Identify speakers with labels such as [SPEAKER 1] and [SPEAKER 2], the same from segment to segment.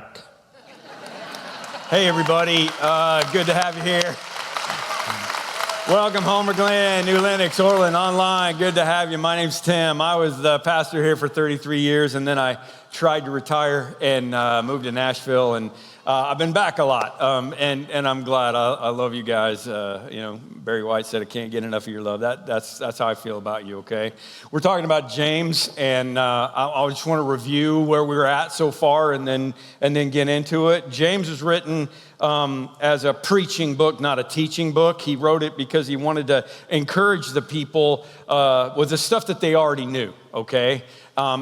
[SPEAKER 1] back. Hey, everybody. Good to have you here. Welcome, Homer Glen, New Lenox, Orland, online. Good to have you. My name's Tim. I was the pastor here for 33 years, and then I tried to retire and moved to Nashville, and I've been back a lot, and I'm glad. I love you guys. Barry White said, "I can't get enough of your love." That's how I feel about you. Okay, we're talking about James, and I just want to review where we're at so far, and then get into it. James was written as a preaching book, not a teaching book. He wrote it because he wanted to encourage the people with the stuff that they already knew. Okay.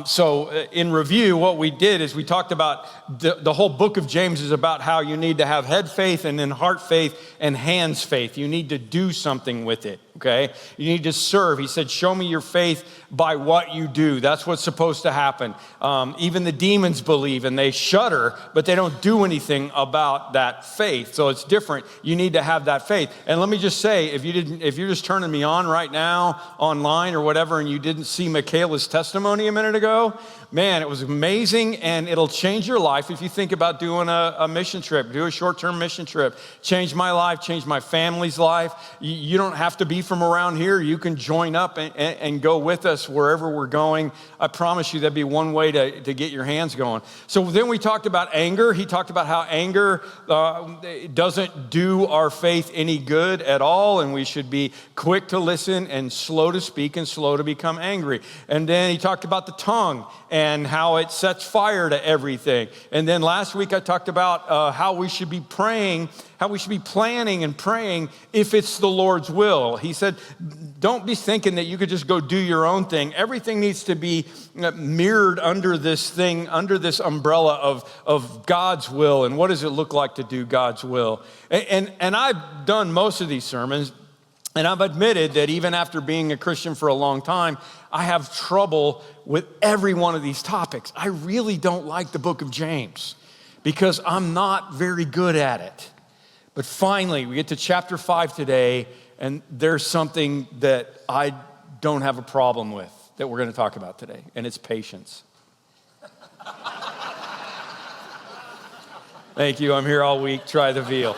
[SPEAKER 1] So in review, what we did is we talked about the whole book of James is about how you need to have head faith and then heart faith and hands faith. You need to do something with it, okay? You need to serve. He said, show me your faith by what you do. That's what's supposed to happen. Even the demons believe and they shudder, but they don't do anything about that faith. So it's different. You need to have that faith. And let me just say, if you're just turning me on right now online or whatever, and you didn't see Michaela's testimony a minute ago, man, it was amazing, and it'll change your life if you think about doing a mission trip, do a short-term mission trip. Changed my life, changed my family's life. You don't have to be from around here. You can join up and go with us wherever we're going. I promise you that'd be one way to get your hands going. So then we talked about anger. He talked about how anger doesn't do our faith any good at all, and we should be quick to listen and slow to speak and slow to become angry. And then he talked about the tongue and how it sets fire to everything. And then last week I talked about how we should be praying, how we should be planning and praying if it's the Lord's will. He said, don't be thinking that you could just go do your own thing. Everything needs to be mirrored under this thing, under this umbrella of God's will. And what does it look like to do God's will? And I've done most of these sermons, and I've admitted that even after being a Christian for a long time, I have trouble with every one of these topics. I really don't like the book of James because I'm not very good at it. But finally, we get to chapter 5 today, and there's something that I don't have a problem with that we're going to talk about today, and it's patience. Thank you. I'm here all week. Try the veal.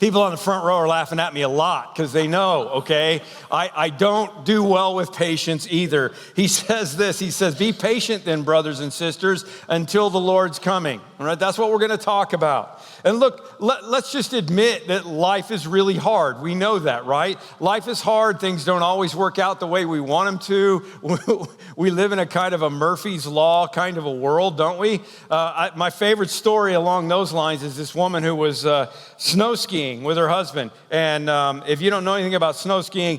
[SPEAKER 1] People on the front row are laughing at me a lot because they know, okay? I don't do well with patience either. He says this, he says, be patient then, brothers and sisters, until the Lord's coming. All right, that's what we're going to talk about. And look, let's just admit that life is really hard. We know that, right? Life is hard. Things don't always work out the way we want them to. We live in a kind of a Murphy's Law kind of a world, don't we? My favorite story along those lines is this woman who was snow skiing with her husband. And if you don't know anything about snow skiing,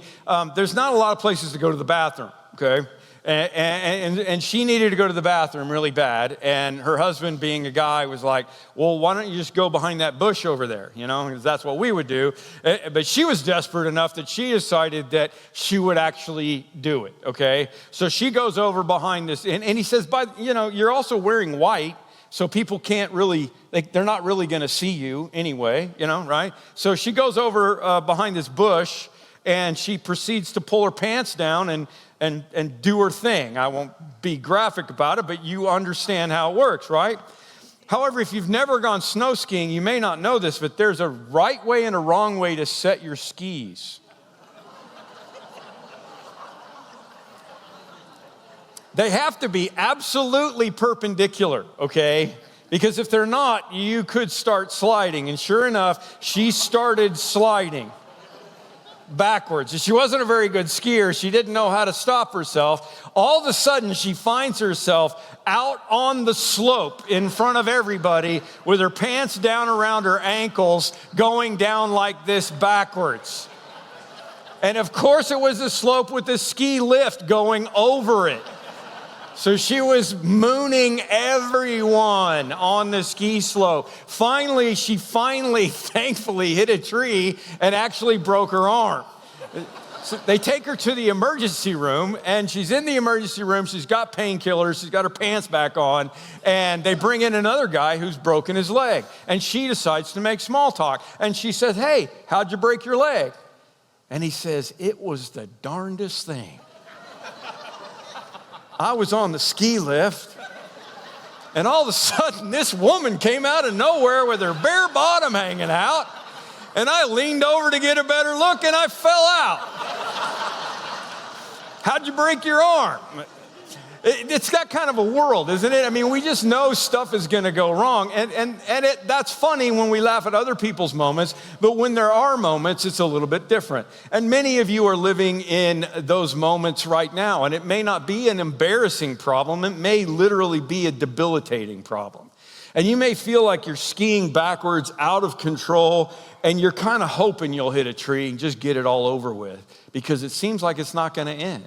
[SPEAKER 1] there's not a lot of places to go to the bathroom, okay? And she needed to go to the bathroom really bad. And her husband, being a guy, was like, well, why don't you just go behind that bush over there? You know, because that's what we would do. But she was desperate enough that she decided that she would actually do it, okay? So she goes over behind this. And he says, you're also wearing white, so people can't really, they're not really going to see you anyway, right? So she goes over behind this bush, and she proceeds to pull her pants down and do her thing. I won't be graphic about it, but you understand how it works, right? However, if you've never gone snow skiing, you may not know this, but there's a right way and a wrong way to set your skis. They have to be absolutely perpendicular, okay? Because if they're not, you could start sliding. And sure enough, she started sliding backwards. And she wasn't a very good skier. She didn't know how to stop herself. All of a sudden, she finds herself out on the slope in front of everybody with her pants down around her ankles, going down like this backwards. And of course, it was a slope with the ski lift going over it. So she was mooning everyone on the ski slope. Finally, she thankfully hit a tree and actually broke her arm. So they take her to the emergency room, and she's in the emergency room. She's got painkillers. She's got her pants back on, and they bring in another guy who's broken his leg. And she decides to make small talk. And she says, hey, how'd you break your leg? And he says, it was the darndest thing. I was on the ski lift, And all of a sudden, this woman came out of nowhere with her bare bottom hanging out. And I leaned over to get a better look, and I fell out. How'd you break your arm? It's that kind of a world, isn't it? I mean, we just know stuff is going to go wrong. And that's funny when we laugh at other people's moments, but when there are moments, it's a little bit different. And many of you are living in those moments right now, and it may not be an embarrassing problem. It may literally be a debilitating problem. And you may feel like you're skiing backwards, out of control, and you're kind of hoping you'll hit a tree and just get it all over with because it seems like it's not going to end.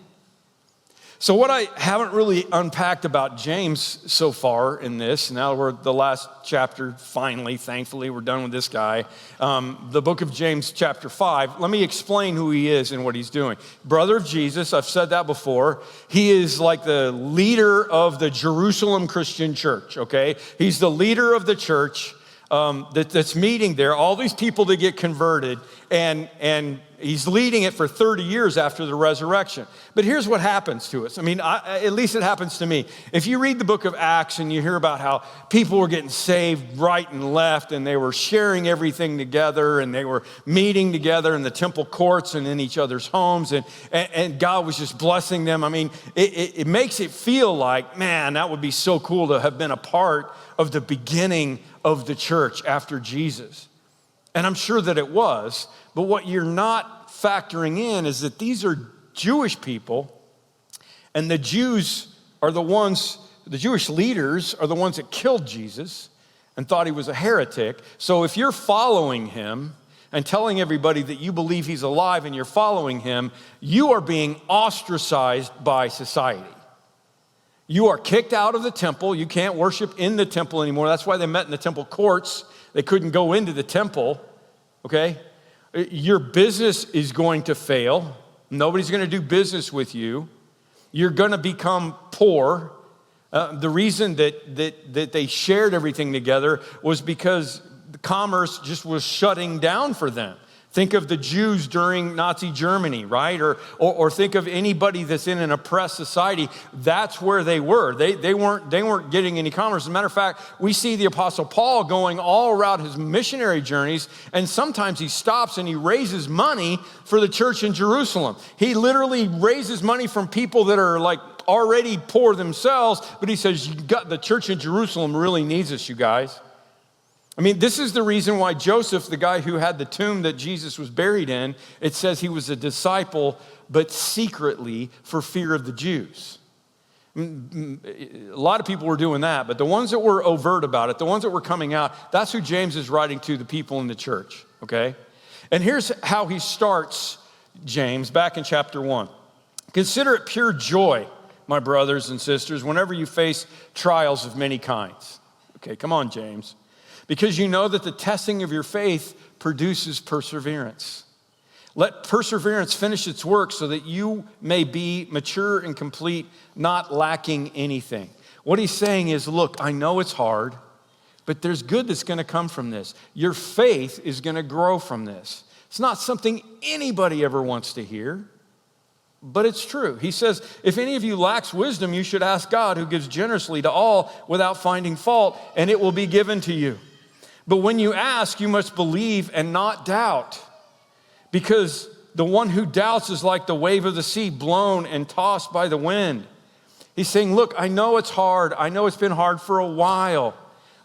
[SPEAKER 1] So what I haven't really unpacked about James so far in this, now we're the last chapter, finally, thankfully, we're done with this guy. The book of James, chapter 5, let me explain who he is and what he's doing. Brother of Jesus, I've said that before. He is like the leader of the Jerusalem Christian church, okay? He's the leader of the church that's meeting there, all these people that get converted, and he's leading it for 30 years after the resurrection. But here's what happens to us. I mean, at least it happens to me. If you read the book of Acts and you hear about how people were getting saved right and left, and they were sharing everything together, and they were meeting together in the temple courts and in each other's homes, and God was just blessing them. I mean, it makes it feel like, man, that would be so cool to have been a part of the beginning of the church after Jesus. And I'm sure that it was, but what you're not factoring in is that these are Jewish people, and the Jews are the ones, the Jewish leaders are the ones that killed Jesus and thought he was a heretic. So if you're following him and telling everybody that you believe he's alive and you're following him, you are being ostracized by society. You are kicked out of the temple. You can't worship in the temple anymore. That's why they met in the temple courts. They couldn't go into the temple, okay? Your business is going to fail. Nobody's going to do business with you. You're going to become poor. The reason that they shared everything together was because the commerce just was shutting down for them. Think of the Jews during Nazi Germany, right? Or think of anybody that's in an oppressed society. That's where they were. They weren't getting any commerce. As a matter of fact, we see the Apostle Paul going all around his missionary journeys, and sometimes he stops and he raises money for the church in Jerusalem. He literally raises money from people that are like already poor themselves, but he says, the church in Jerusalem really needs us, you guys. I mean, this is the reason why Joseph, the guy who had the tomb that Jesus was buried in, it says he was a disciple, but secretly for fear of the Jews. A lot of people were doing that, but the ones that were overt about it, the ones that were coming out, that's who James is writing to, the people in the church, okay? And here's how he starts James, back in chapter 1. Consider it pure joy, my brothers and sisters, whenever you face trials of many kinds. Okay, come on, James. Because you know that the testing of your faith produces perseverance. Let perseverance finish its work so that you may be mature and complete, not lacking anything. What he's saying is, look, I know it's hard, but there's good that's going to come from this. Your faith is going to grow from this. It's not something anybody ever wants to hear, but it's true. He says, if any of you lacks wisdom, you should ask God, who gives generously to all without finding fault, and it will be given to you. But when you ask, you must believe and not doubt, because the one who doubts is like the wave of the sea, blown and tossed by the wind. He's saying, look, I know it's hard. I know it's been hard for a while.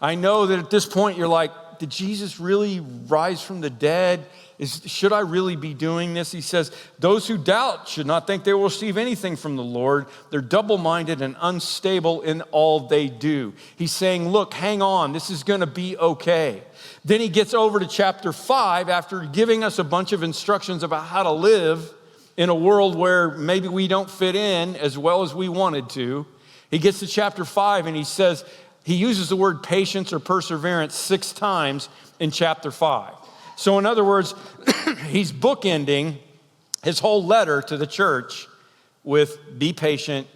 [SPEAKER 1] I know that at this point you're like, did Jesus really rise from the dead? Should I really be doing this? He says, those who doubt should not think they will receive anything from the Lord. They're double-minded and unstable in all they do. He's saying, look, hang on. This is going to be okay. Then he gets over to chapter 5 after giving us a bunch of instructions about how to live in a world where maybe we don't fit in as well as we wanted to. He gets to chapter 5 and he says, he uses the word patience or perseverance 6 times in chapter 5. So in other words, he's bookending his whole letter to the church with be patient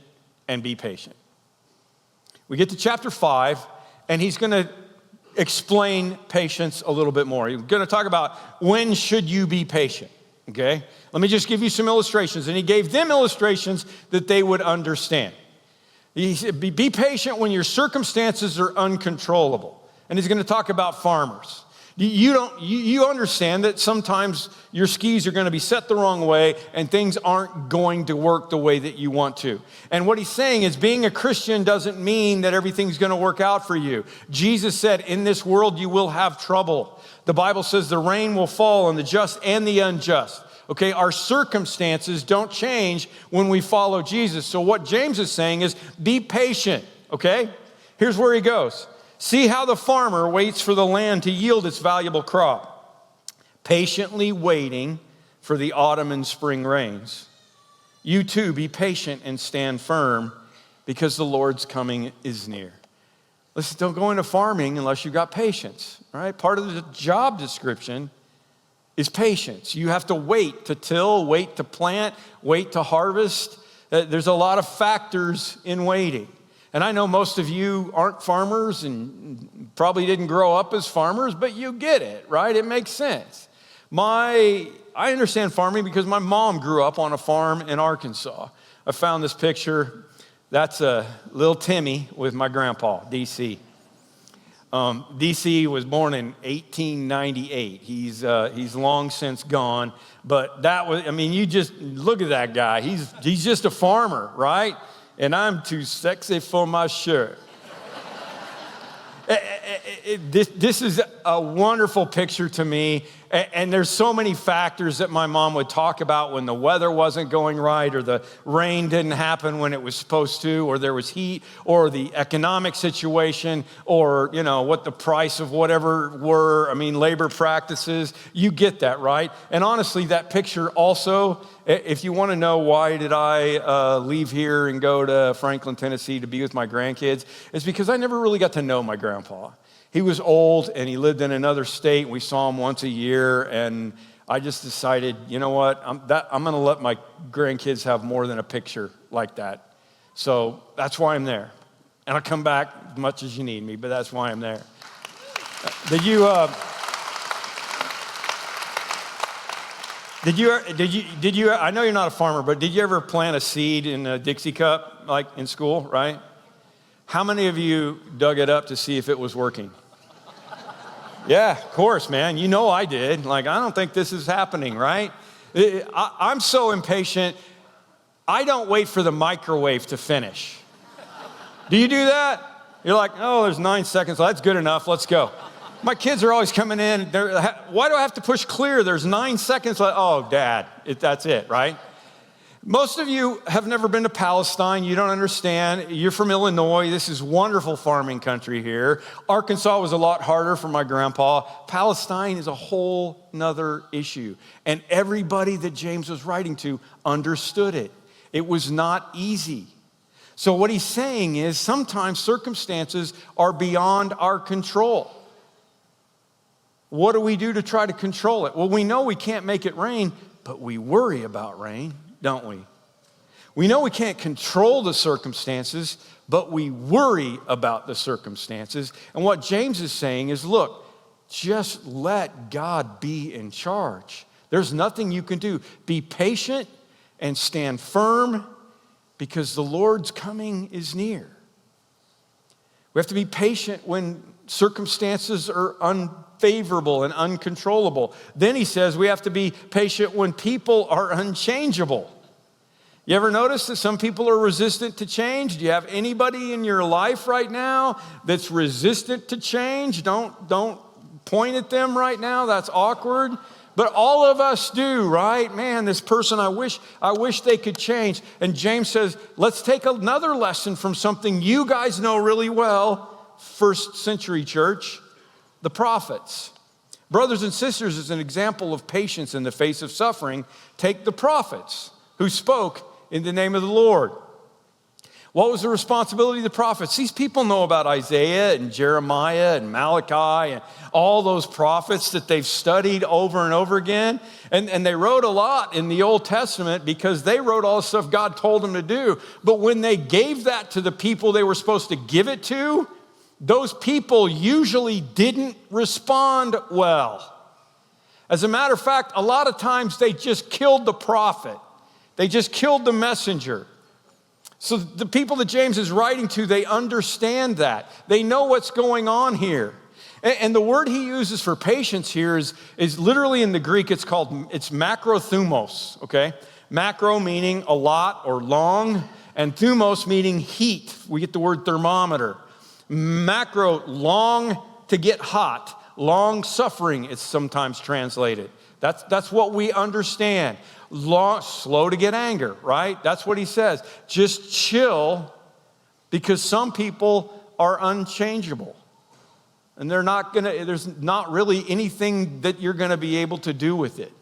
[SPEAKER 1] and be patient. We get to chapter 5, and he's going to explain patience a little bit more. He's going to talk about when should you be patient, okay? Let me just give you some illustrations. And he gave them illustrations that they would understand. He said, be patient when your circumstances are uncontrollable. And he's going to talk about farmers. You understand that sometimes your skis are going to be set the wrong way and things aren't going to work the way that you want to. And what he's saying is being a Christian doesn't mean that everything's going to work out for you. Jesus said, in this world you will have trouble. The Bible says the rain will fall on the just and the unjust. Okay, our circumstances don't change when we follow Jesus. So what James is saying is be patient, okay? Here's where he goes. See how the farmer waits for the land to yield its valuable crop, patiently waiting for the autumn and spring rains. You too, be patient and stand firm because the Lord's coming is near. Listen, don't go into farming unless you've got patience, right? Part of the job description is patience. You have to wait to till, wait to plant, wait to harvest. There's a lot of factors in waiting. And I know most of you aren't farmers and probably didn't grow up as farmers, but you get it, right? It makes sense. I understand farming because my mom grew up on a farm in Arkansas. I found this picture. That's little Timmy with my grandpa, DC. DC was born in 1898. He's long since gone, but you just look at that guy. He's just a farmer, right? And I'm too sexy for my shirt. This is a wonderful picture to me. And there's so many factors that my mom would talk about when the weather wasn't going right, or the rain didn't happen when it was supposed to, or there was heat, or the economic situation, or, what the price of whatever were. Labor practices. You get that, right? And honestly, that picture also, if you want to know why did I leave here and go to Franklin, Tennessee to be with my grandkids, it's because I never really got to know my grandpa. He was old and he lived in another state. We saw him once a year, and I just decided, you know what, I'm going to let my grandkids have more than a picture like that. So that's why I'm there. And I'll come back as much as you need me, but that's why I'm there. Did you, I know you're not a farmer, but did you ever plant a seed in a Dixie cup, like in school, right? How many of you dug it up to see if it was working? Yeah, of course, man. I did. I don't think this is happening, right? I'm so impatient. I don't wait for the microwave to finish. Do you do that? You're like, oh, there's 9 seconds. Well, that's good enough. Let's go. My kids are always coming in. Why do I have to push clear? There's 9 seconds. Oh, Dad, that's it, right? Most of you have never been to Palestine. You don't understand. You're from Illinois. This is wonderful farming country here. Arkansas was a lot harder for my grandpa. Palestine is a whole nother issue. And everybody that James was writing to understood it. It was not easy. So what he's saying is sometimes circumstances are beyond our control. What do we do to try to control it? Well, we know we can't make it rain, but we worry about rain, don't we? We know we can't control the circumstances, but we worry about the circumstances. And what James is saying is, look, just let God be in charge. There's nothing you can do. Be patient and stand firm because the Lord's coming is near. We have to be patient when circumstances are unfavorable and uncontrollable. Then he says we have to be patient when people are unchangeable. You ever notice that some people are resistant to change? Do you have anybody in your life right now that's resistant to change? Don't point at them right now. That's awkward. But all of us do, right? Man, this person, I wish they could change. And James says, let's take another lesson from something you guys know really well, first century church, the prophets. Brothers and sisters, as an example of patience in the face of suffering, take the prophets who spoke in the name of the Lord. What was the responsibility of the prophets? These people know about Isaiah and Jeremiah and Malachi and all those prophets that they've studied over and over again. And they wrote a lot in the Old Testament because they wrote all the stuff God told them to do. But when they gave that to the people they were supposed to give it to, those people usually didn't respond well. As a matter of fact, a lot of times they just killed the prophet. They just killed the messenger. So the people that James is writing to, they understand that. They know what's going on here. And the word he uses for patience here is literally in the Greek, it's macrothumos, okay? Macro meaning a lot or long, and thumos meaning heat. We get the word thermometer. Macro, long to get hot. Long suffering, it's sometimes translated. That's what we understand. Slow to get anger, right? That's what he says. Just chill, because some people are unchangeable. And there's not really anything that you're gonna be able to do with it.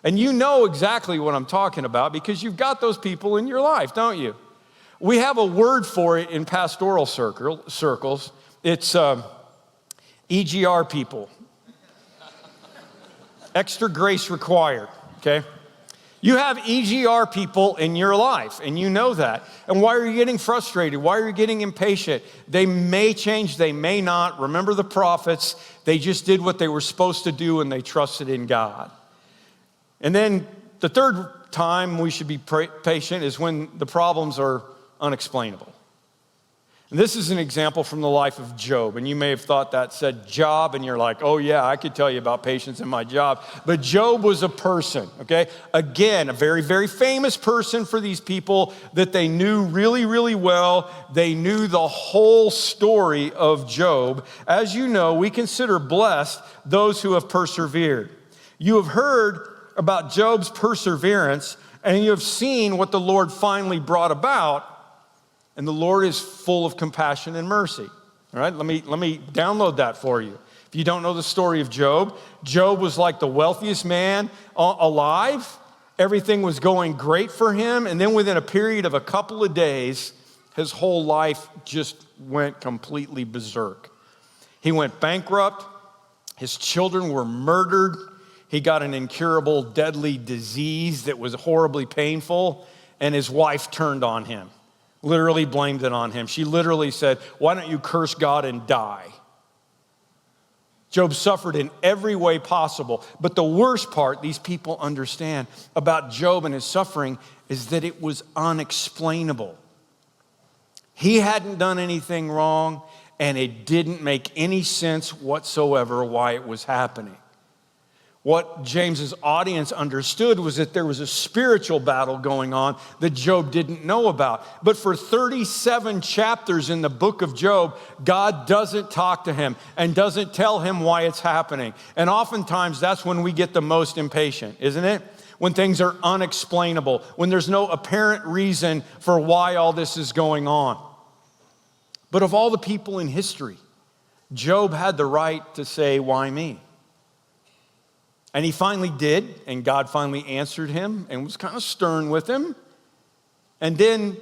[SPEAKER 1] And you know exactly what I'm talking about because you've got those people in your life, don't you? We have a word for it in pastoral circles. It's EGR people. Extra grace required, okay? You have EGR people in your life, and you know that. And why are you getting frustrated? Why are you getting impatient? They may change, they may not. Remember the prophets, they just did what they were supposed to do and they trusted in God. And then the third time we should be patient is when the problems are unexplainable. And this is an example from the life of Job. And you may have thought that said job, and you're like, oh yeah, I could tell you about patience in my job. But Job was a person, okay? Again, a very, very famous person for these people that they knew really, really well. They knew the whole story of Job. As you know, we consider blessed those who have persevered. You have heard about Job's perseverance, and you have seen what the Lord finally brought about. And the Lord is full of compassion and mercy. All right, let me download that for you. If you don't know the story of Job, Job was like the wealthiest man alive. Everything was going great for him. And then within a period of a couple of days, his whole life just went completely berserk. He went bankrupt. His children were murdered. He got an incurable, deadly disease that was horribly painful. And his wife turned on him. Literally blamed it on him. She literally said, why don't you curse God and die? Job suffered in every way possible. But the worst part, these people understand about Job and his suffering, is that it was unexplainable. He hadn't done anything wrong, and it didn't make any sense whatsoever why it was happening. What James's audience understood was that there was a spiritual battle going on that Job didn't know about. But for 37 chapters in the book of Job, God doesn't talk to him and doesn't tell him why it's happening. And oftentimes that's when we get the most impatient, isn't it? When things are unexplainable, when there's no apparent reason for why all this is going on. But of all the people in history, Job had the right to say, why me? And he finally did, and God finally answered him and was kind of stern with him. And then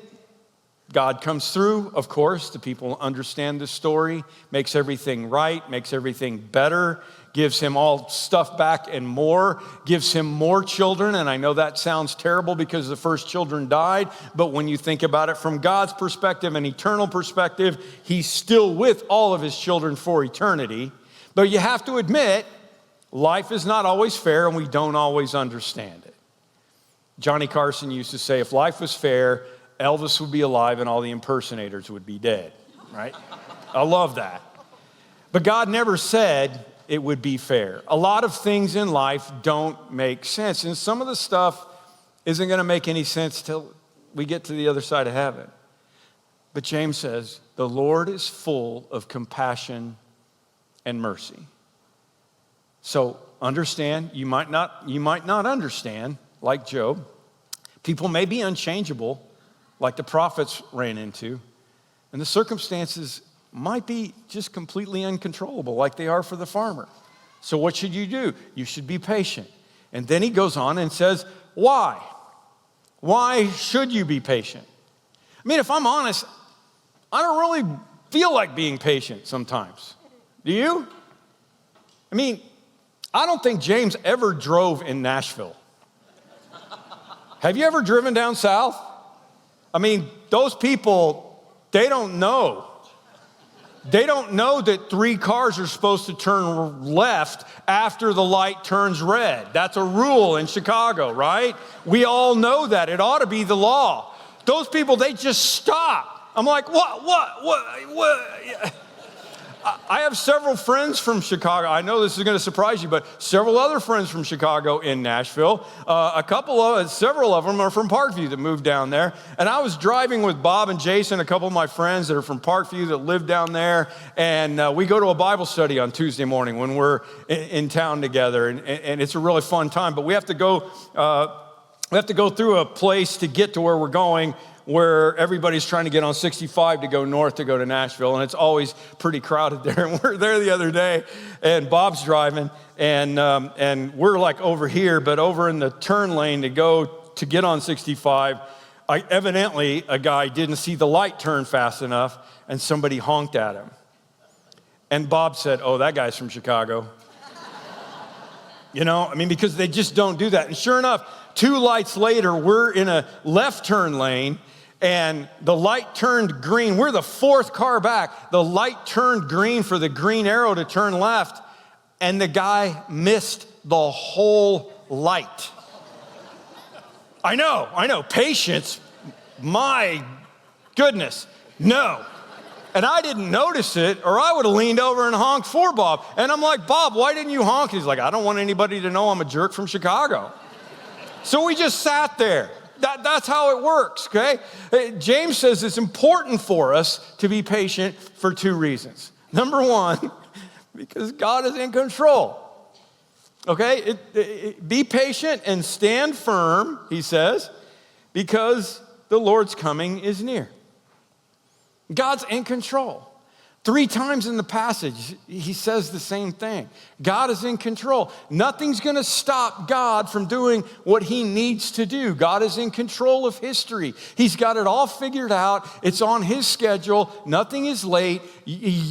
[SPEAKER 1] God comes through, of course. The people understand the story, makes everything right, makes everything better, gives him all stuff back and more, gives him more children. And I know that sounds terrible because the first children died, but when you think about it from God's perspective, an eternal perspective, he's still with all of his children for eternity. But you have to admit, life is not always fair, and we don't always understand it. Johnny Carson used to say, if life was fair, Elvis would be alive and all the impersonators would be dead, right? I love that. But God never said it would be fair. A lot of things in life don't make sense, and some of the stuff isn't going to make any sense till we get to the other side of heaven. But James says, the Lord is full of compassion and mercy. So understand, you might not understand, like Job. People may be unchangeable, like the prophets ran into, and the circumstances might be just completely uncontrollable, like they are for the farmer. So what should you do? You should be patient. And then he goes on and says, why? Why should you be patient? I mean, if I'm honest, I don't really feel like being patient sometimes. Do you? I mean, I don't think James ever drove in Nashville. Have you ever driven down south? I mean, those people, they don't know. They don't know that 3 cars are supposed to turn left after the light turns red. That's a rule in Chicago, right? We all know that. It ought to be the law. Those people, they just stop. I'm like, what? I have several friends from Chicago. I know this is going to surprise you, but several other friends from Chicago in Nashville. Several of them are from Parkview that moved down there. And I was driving with Bob and Jason, a couple of my friends that are from Parkview that live down there. And we go to a Bible study on Tuesday morning when we're in town together. And it's a really fun time. But we have to go through a place to get to where we're going, where everybody's trying to get on 65 to go north to go to Nashville, and it's always pretty crowded there. And we're there the other day, and Bob's driving, and we're like over here, but over in the turn lane to get on 65, evidently a guy didn't see the light turn fast enough, and somebody honked at him. And Bob said, "Oh, that guy's from Chicago." Because they just don't do that. And sure enough, 2 lights later, we're in a left turn lane, and the light turned green. We're the 4th car back. The light turned green for the green arrow to turn left, and the guy missed the whole light. I know. Patience, my goodness, no. And I didn't notice it, or I would have leaned over and honked for Bob. And I'm like, "Bob, why didn't you honk?" He's like, "I don't want anybody to know I'm a jerk from Chicago." So we just sat there. That's how it works, okay? James says it's important for us to be patient for 2 reasons. Number 1, because God is in control, okay? Be patient and stand firm, he says, because the Lord's coming is near. God's in control. 3 times in the passage, he says the same thing. God is in control. Nothing's going to stop God from doing what he needs to do. God is in control of history. He's got it all figured out. It's on his schedule. Nothing is late.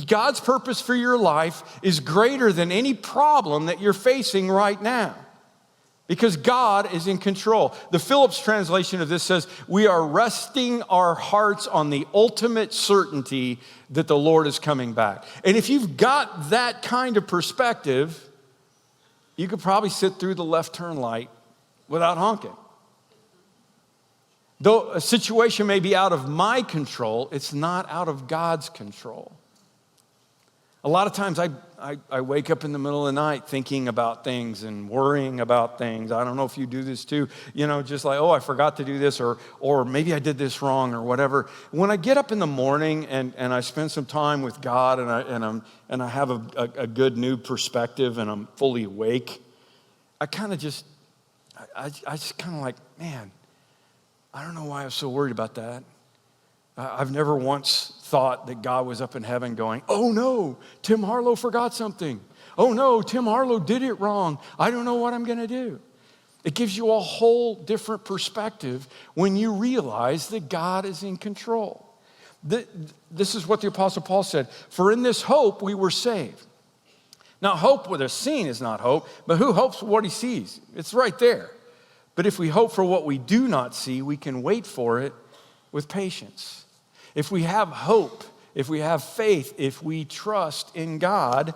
[SPEAKER 1] God's purpose for your life is greater than any problem that you're facing right now, because God is in control. The Phillips translation of this says, "We are resting our hearts on the ultimate certainty that the Lord is coming back." And if you've got that kind of perspective, you could probably sit through the left turn light without honking. Though a situation may be out of my control, it's not out of God's control. A lot of times I wake up in the middle of the night thinking about things and worrying about things. I don't know if you do this too, just like, "Oh, I forgot to do this," or maybe I did this wrong or whatever. When I get up in the morning and I spend some time with God and I have a good new perspective and I'm fully awake, I just kind of like, man, I don't know why I was so worried about that. I've never once thought that God was up in heaven going, "Oh no, Tim Harlow forgot something. Oh no, Tim Harlow did it wrong. I don't know what I'm going to do." It gives you a whole different perspective when you realize that God is in control. This is what the Apostle Paul said, "For in this hope we were saved." Now, hope with a seen is not hope, but who hopes for what he sees? It's right there. But if we hope for what we do not see, we can wait for it with patience. If we have hope, if we have faith, if we trust in God,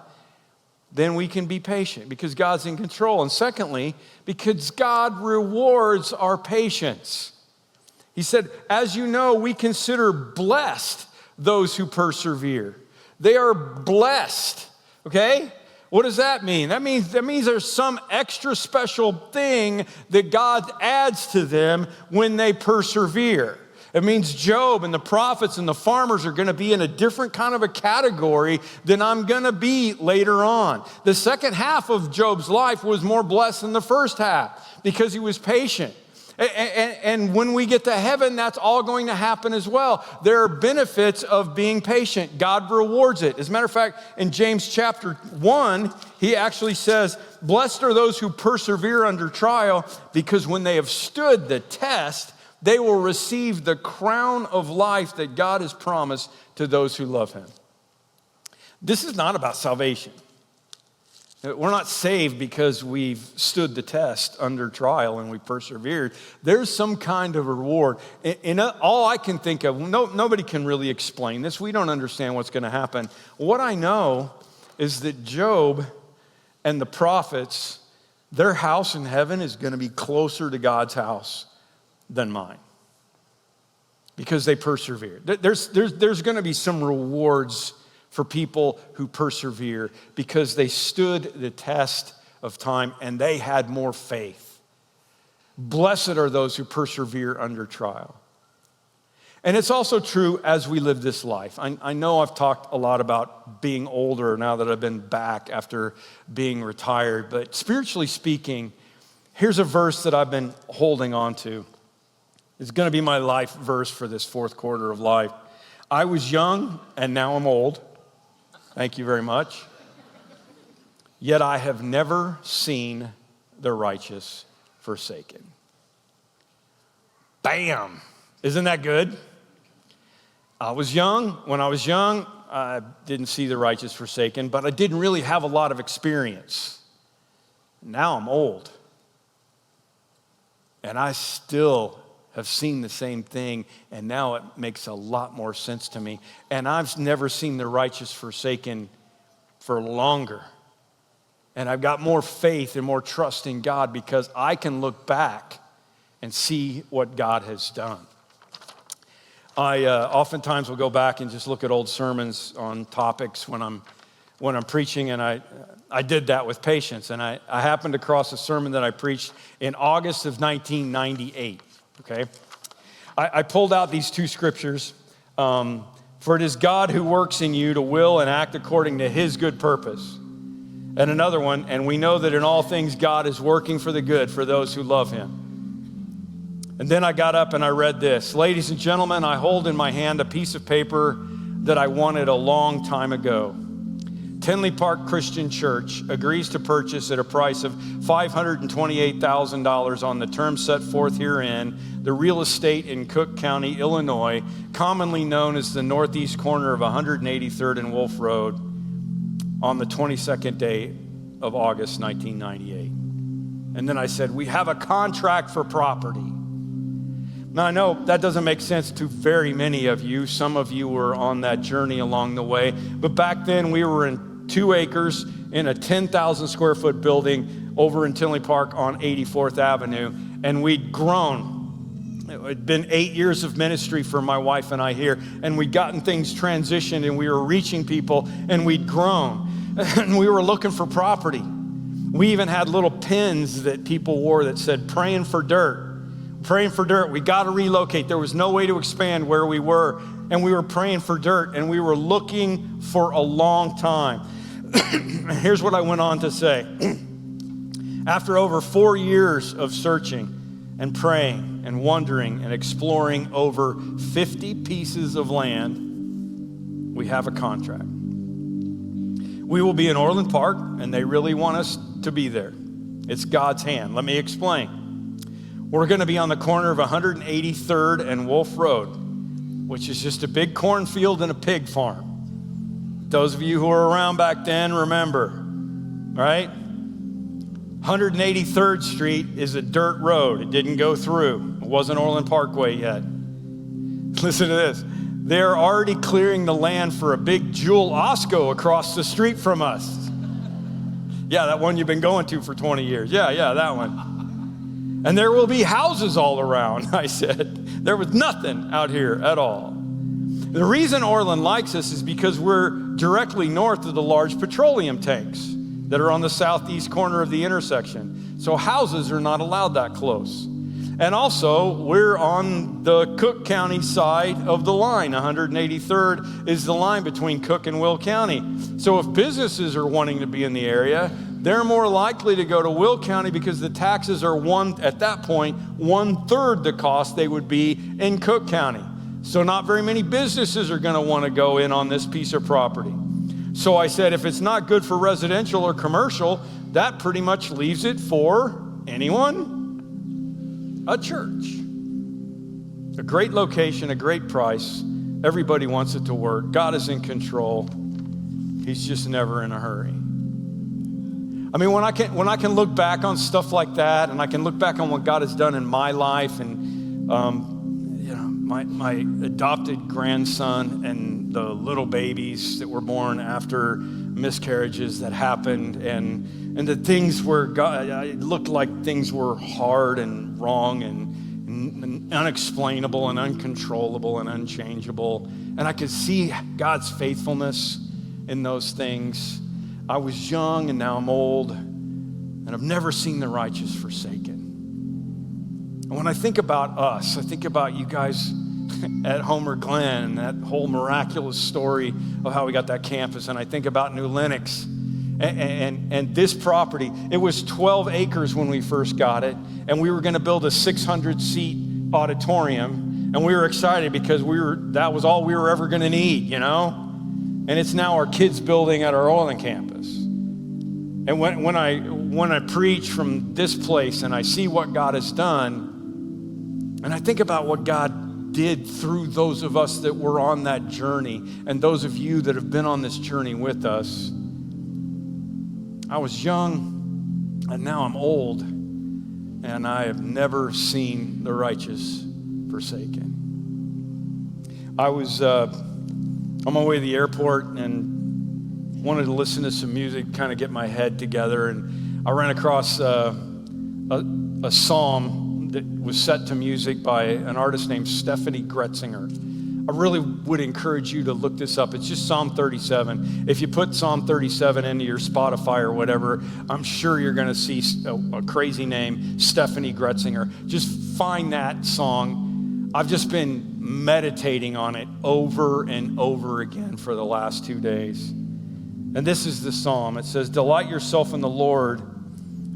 [SPEAKER 1] then we can be patient because God's in control. And secondly, because God rewards our patience. He said, "As you know, we consider blessed those who persevere." They are blessed, okay? What does that mean? That means there's some extra special thing that God adds to them when they persevere. It means Job and the prophets and the farmers are going to be in a different kind of a category than I'm going to be later on. The second half of Job's life was more blessed than the first half because he was patient. And when we get to heaven, that's all going to happen as well. There are benefits of being patient. God rewards it. As a matter of fact, in James chapter 1, he actually says, "Blessed are those who persevere under trial, because when they have stood the test, they will receive the crown of life that God has promised to those who love him." This is not about salvation. We're not saved because we've stood the test under trial and we persevered. There's some kind of reward. All I can think of, nobody can really explain this. We don't understand what's going to happen. What I know is that Job and the prophets, their house in heaven is going to be closer to God's house than mine. because they persevered. There's going to be some rewards for people who persevere because they stood the test of time and they had more faith. Blessed are those who persevere under trial. And it's also true as we live this life. I know I've talked a lot about being older now that I've been back after being retired, but spiritually speaking, here's a verse that I've been holding on to. It's going to be my life verse for this fourth quarter of life. I was young and now I'm old. Thank you very much. Yet I have never seen the righteous forsaken. Bam! Isn't that good? I was young. When I was young, I didn't see the righteous forsaken, but I didn't really have a lot of experience. Now I'm old. And I still have seen the same thing, and now it makes a lot more sense to me. And I've never seen the righteous forsaken for longer. And I've got more faith and more trust in God because I can look back and see what God has done. I oftentimes will go back and just look at old sermons on topics when I'm preaching, and I did that with patience. And I happened across a sermon that I preached in August of 1998, okay? I pulled out these two scriptures. For it is God who works in you to will and act according to his good purpose. And another one, and we know that in all things God is working for the good for those who love him. And then I got up and I read this. Ladies and gentlemen, I hold in my hand a piece of paper that I wanted a long time ago. Tinley Park Christian Church agrees to purchase at a price of $528,000 on the terms set forth herein, the real estate in Cook County, Illinois, commonly known as the northeast corner of 183rd and Wolf Road, on the 22nd day of August, 1998. And then I said, we have a contract for property. Now, I know that doesn't make sense to very many of you. Some of you were on that journey along the way. But back then, we were in 2 acres in a 10,000 square foot building over in Tinley Park on 84th Avenue. And we'd grown. It had been 8 years of ministry for my wife and I here. And we'd gotten things transitioned and we were reaching people and we'd grown. And we were looking for property. We even had little pins that people wore that said, praying for dirt. Praying for dirt. We got to relocate. There was no way to expand where we were. And we were praying for dirt. And we were looking for a long time. Here's what I went on to say. After over 4 years of searching and praying and wondering and exploring over 50 pieces of land, we have a contract. We will be in Orland Park, and they really want us to be there. It's God's hand. Let me explain. We're going to be on the corner of 183rd and Wolf Road, which is just a big cornfield and a pig farm. Those of you who were around back then remember, right? 183rd Street is a dirt road. It didn't go through. It wasn't Orland Parkway yet. Listen to this. They're already clearing the land for a big Jewel Osco across the street from us. Yeah, that one you've been going to for 20 years. Yeah, that one. And there will be houses all around, I said. There was nothing out here at all. The reason Orland likes us is because we're directly north of the large petroleum tanks that are on the southeast corner of the intersection. So houses are not allowed that close. And also, we're on the Cook County side of the line. 183rd is the line between Cook and Will County. So if businesses are wanting to be in the area, they're more likely to go to Will County because the taxes are at that point, 1/3 the cost they would be in Cook County. So not very many businesses are going to want to go in on this piece of property. So I said, if it's not good for residential or commercial, that pretty much leaves it for anyone? A church. A great location, a great price. Everybody wants it to work. God is in control. He's just never in a hurry. I mean, when I can look back on stuff like that, and I can look back on what God has done in my life, and my adopted grandson and the little babies that were born after miscarriages that happened, and the things where God, it looked like things were hard and wrong and unexplainable and uncontrollable and unchangeable. And I could see God's faithfulness in those things. I was young and now I'm old, and I've never seen the righteous forsaken. And when I think about us, I think about you guys at Homer Glen, that whole miraculous story of how we got that campus. And I think about New Lenox and this property. It was 12 acres when we first got it, and we were going to build a 600-seat auditorium, and we were excited because that was all we were ever going to need, you know? And it's now our kids' building at our Orland campus. And when I preach from this place and I see what God has done, and I think about what God did through those of us that were on that journey and those of you that have been on this journey with us. I was young and now I'm old, and I have never seen the righteous forsaken. I was on my way to the airport and wanted to listen to some music, kind of get my head together, and I ran across a psalm that was set to music by an artist named Stephanie Gretzinger. I really would encourage you to look this up. It's just Psalm 37. If you put Psalm 37 into your Spotify or whatever, I'm sure you're going to see a crazy name, Stephanie Gretzinger. Just find that song. I've just been meditating on it over and over again for the last 2 days. And this is the psalm. It says, "Delight yourself in the Lord,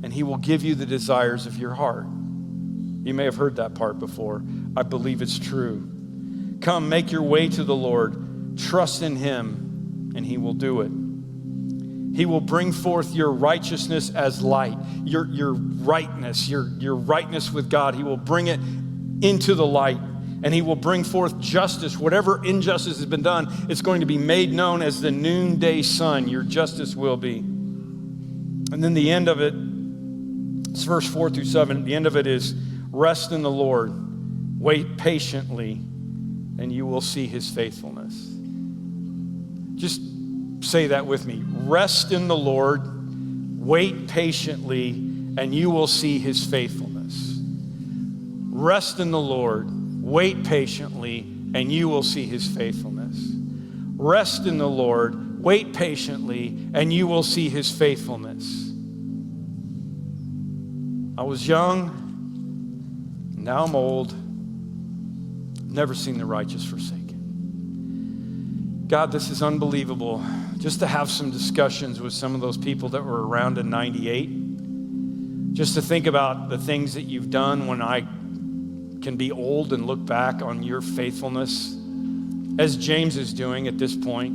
[SPEAKER 1] and he will give you the desires of your heart." You may have heard that part before. I believe it's true. Come, make your way to the Lord. Trust in him, and he will do it. He will bring forth your righteousness as light, your rightness, your rightness with God. He will bring it into the light, and he will bring forth justice. Whatever injustice has been done, it's going to be made known as the noonday sun. Your justice will be. And then the end of it, it's verse 4 through 7. The end of it is, rest in the Lord, wait patiently, and you will see his faithfulness. Just say that with me. Rest in the Lord, wait patiently, and you will see his faithfulness. Rest in the Lord, wait patiently, and you will see his faithfulness. Rest in the Lord, wait patiently, and you will see his faithfulness. I was young, now I'm old. Never seen the righteous forsaken. God, this is unbelievable. Just to have some discussions with some of those people that were around in 98. Just to think about the things that you've done when I can be old and look back on your faithfulness, as James is doing at this point.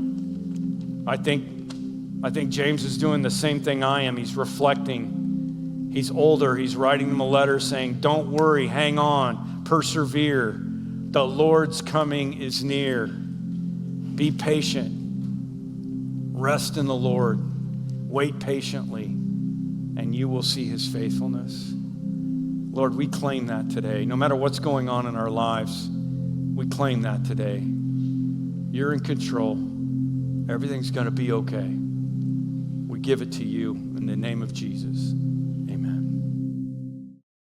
[SPEAKER 1] I think James is doing the same thing I am. He's reflecting. He's older. He's writing them a letter saying, don't worry, hang on, persevere. The Lord's coming is near. Be patient. Rest in the Lord. Wait patiently, and you will see his faithfulness. Lord, we claim that today. No matter what's going on in our lives, we claim that today. You're in control. Everything's going to be okay. We give it to you in the name of Jesus.